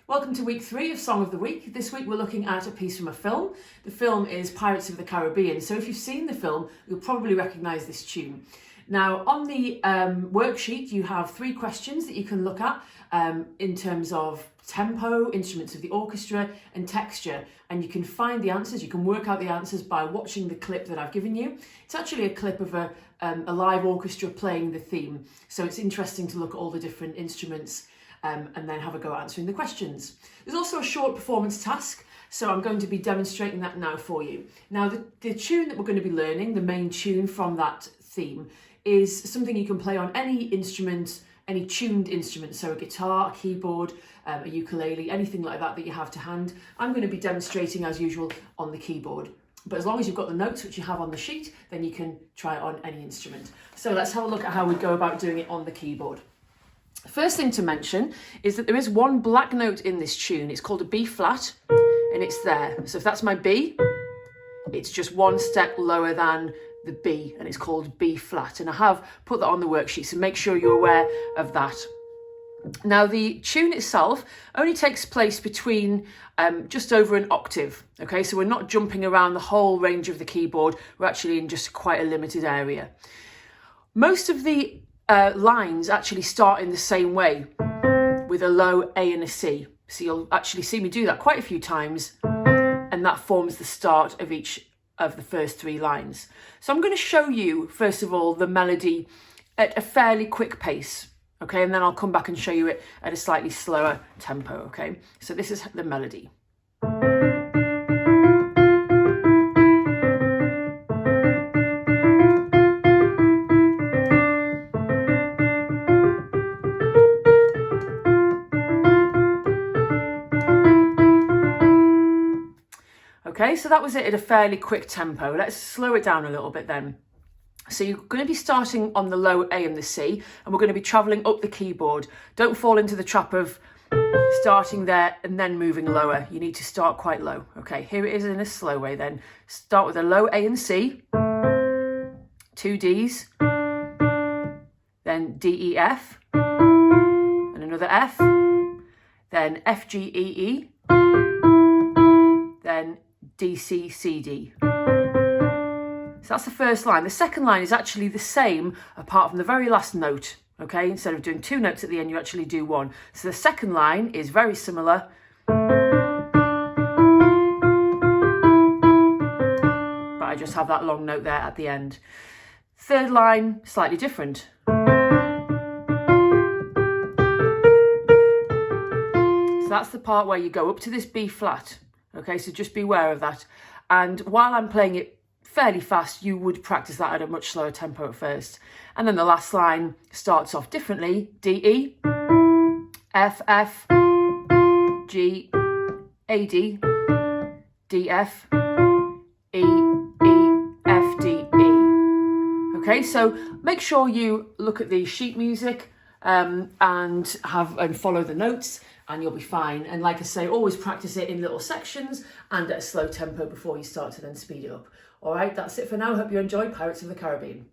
Welcome to week 3 of Song of the Week. This week we're looking at a piece from a film. The film is Pirates of the Caribbean, so if you've seen the film, you'll probably recognise this tune. Now, on the worksheet, you have 3 questions that you can look at in terms of tempo, instruments of the orchestra, and texture. And you can find the answers, you can work out the answers by watching the clip that I've given you. It's actually a clip of a live orchestra playing the theme. So it's interesting to look at all the different instruments and then have a go at answering the questions. There's also a short performance task, so I'm going to be demonstrating that now for you. Now, the tune that we're going to be learning, the main tune from that theme, is something you can play on any instrument, any tuned instrument, so a guitar, a keyboard, a ukulele, anything like that that you have to hand. I'm going to be demonstrating as usual on the keyboard. But as long as you've got the notes which you have on the sheet, then you can try it on any instrument. So let's have a look at how we go about doing it on the keyboard. First thing to mention is that there is one black note in this tune. It's called a B flat, and it's there. So if that's my B, it's just one step lower than the B, and it's called B flat. And I have put that on the worksheet, so make sure you're aware of that. Now, the tune itself only takes place between just over an octave. Okay, so we're not jumping around the whole range of the keyboard. We're actually in just quite a limited area. Most of the lines actually start in the same way, with a low A and a C. So you'll actually see me do that quite a few times, and that forms the start of each of the first 3 lines. So I'm going to show you, first of all, the melody at a fairly quick pace, okay? And then I'll come back and show you it at a slightly slower tempo, okay? So this is the melody. Okay, so that was it at a fairly quick tempo. Let's slow it down a little bit then. So you're going to be starting on the low A and the C, and we're going to be travelling up the keyboard. Don't fall into the trap of starting there and then moving lower. You need to start quite low. Okay, here it is in a slow way then. Start with a low A and C, 2 Ds, then D, E, F, and another F, then F, G, E, E, then D, C, C, D. So that's the first line. The second line is actually the same apart from the very last note, okay? Instead of doing 2 notes at the end, you actually do 1. So the second line is very similar, but I just have that long note there at the end. Third line, slightly different. So that's the part where you go up to this B flat. Okay, so just be aware of that. And while I'm playing it fairly fast, you would practice that at a much slower tempo at first. And then the last line starts off differently. D, E, F, F, G, A, D, D, F, E, E, F, D, E. Okay, so make sure you look at the sheet music and follow the notes, and you'll be fine. And like I say, always practice it in little sections and at a slow tempo before you start to then speed it up. All right, that's it for now. Hope you enjoyed Pirates of the Caribbean.